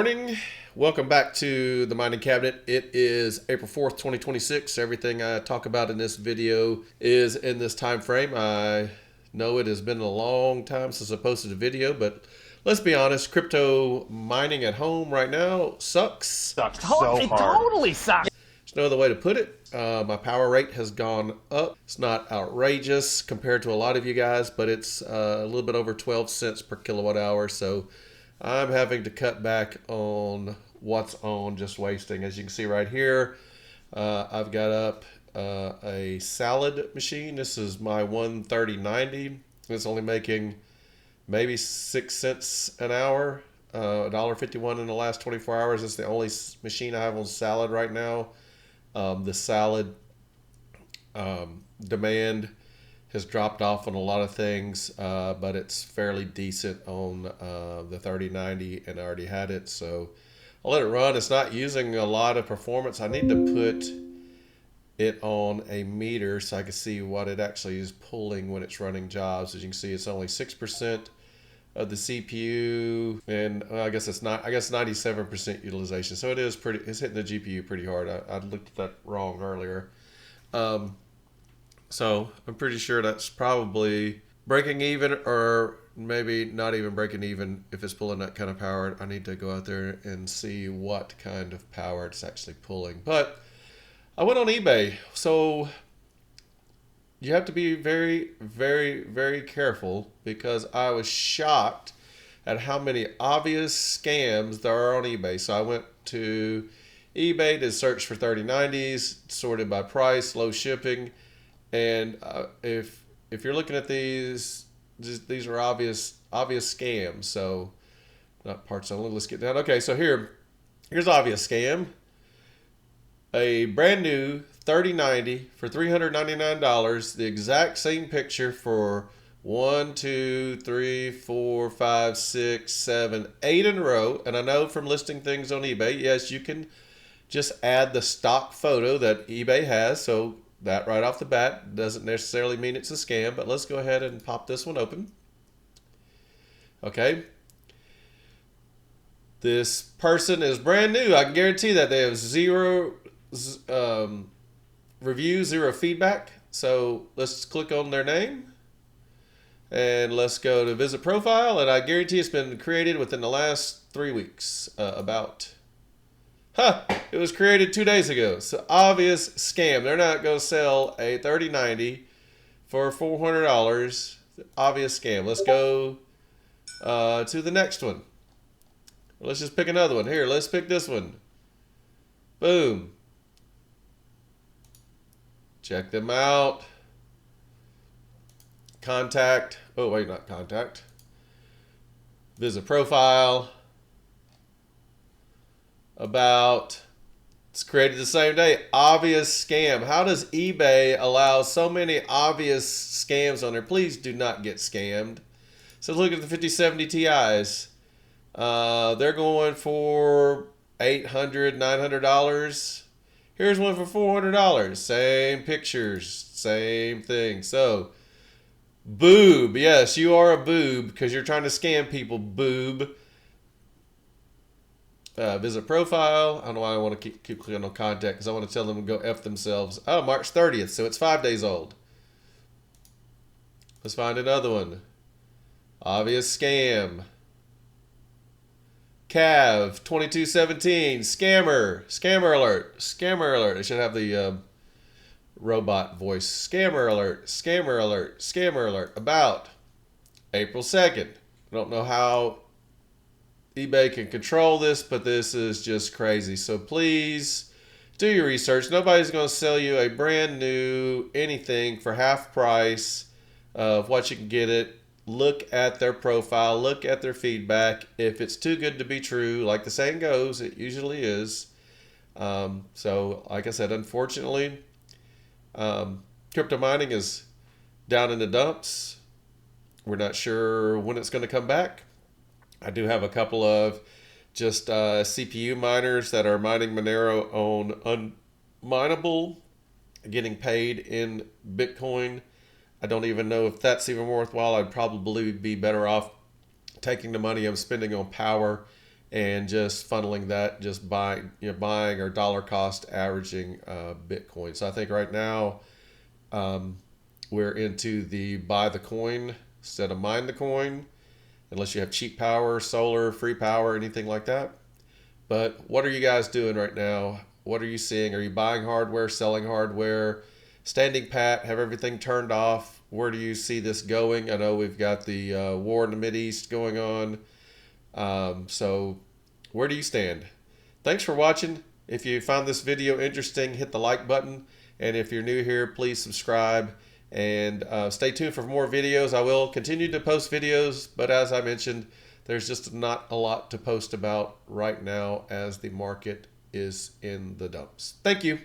morning. Welcome back to the Mining Cabinet. It is April 4th, 2026. Everything I talk about in this video is in this time frame. I know it has been a long time since I posted a video, but let's be honest, crypto mining at home right now sucks. It totally sucks. There's no other way to put it. My power rate has gone up. It's not outrageous compared to a lot of you guys, but it's a little bit over 12 cents per kilowatt hour. So I'm having to cut back on what's on just wasting. As you can see right here, I've got up a salad machine. This is my 13090. It's only making maybe 6 cents an hour, $1.51 in the last 24 hours. It's the only machine I have on salad right now. The salad demand has dropped off on a lot of things, but it's fairly decent on the 3090, and I already had it, so I'll let it run. It's not using a lot of performance. I need to put it on a meter so I can see what it actually is pulling when it's running jobs. As you can see, it's only 6% of the CPU, and I guess it's not. I guess 97% utilization. So it is pretty. It's hitting the GPU pretty hard. I looked at that wrong earlier. So I'm pretty sure that's probably breaking even, or maybe not even breaking even if it's pulling that kind of power. I need to go out there and see what kind of power it's actually pulling. But I went on eBay. So you have to be very, very, very careful, because I was shocked at how many obvious scams there are on eBay. So I went to eBay to search for 3090s, sorted by price, low shipping. And if you're looking at these are obvious scams. So not parts only. Let's get down. Okay, so here's obvious scam. A brand new 3090 for $399. The exact same picture for 1, 2, 3, 4, 5, 6, 7, 8 in a row. And I know from listing things on eBay, yes, you can just add the stock photo that eBay has. So that right off the bat doesn't necessarily mean it's a scam, but let's go ahead and pop this one open. Okay. This person is brand new. I can guarantee that they have zero reviews, zero feedback. So let's click on their name and let's go to visit profile. And I guarantee it's been created within the last 3 weeks. It was created 2 days ago. So obvious scam. They're not going to sell a 3090 for $400. Obvious scam. Let's go to the next one. Let's just pick another one. Here, let's pick this one. Boom. Check them out. Contact. Oh, wait, not contact. Visit profile. About. It's created the same day. Obvious scam. How does eBay allow so many obvious scams on there? Please do not get scammed. So look at the 5070 Ti's. They're going for $800, $900. Here's one for $400. Same pictures, same thing. So, boob. Yes, you are a boob because you're trying to scam people, boob. Visit profile. I don't know why I want to keep clicking on contact, because I want to tell them to go F themselves. Oh, March 30th, so it's 5 days old. Let's find another one. Obvious scam. Cav 2217 scammer. Scammer alert. Scammer alert. It should have the robot voice. Scammer alert. Scammer alert. Scammer alert. About April 2nd. I don't know how eBay can control this, but this is just crazy. So please do your research. Nobody's going to sell you a brand new anything for half price of what you can get it. Look at their profile, look at their feedback. If it's too good to be true, like the saying goes, it usually is. So like I said, unfortunately, crypto mining is down in the dumps. We're not sure when it's going to come back. I do have a couple of just CPU miners that are mining Monero on unminable, getting paid in Bitcoin. I don't even know if that's even worthwhile. I'd probably be better off taking the money I'm spending on power and just funneling that, just buying or dollar cost averaging Bitcoin. So I think right now we're into the buy the coin instead of mine the coin, unless you have cheap power, solar, free power, anything like that. But what are you guys doing right now? What are you seeing? Are you buying hardware, selling hardware, standing pat, have everything turned off? Where do you see this going? I know we've got the war in the Mideast going on. So where do you stand? Thanks for watching. If you found this video interesting, hit the like button. And if you're new here, please subscribe. And stay tuned for more videos. I will continue to post videos, but as I mentioned, there's just not a lot to post about right now as the market is in the dumps. Thank you.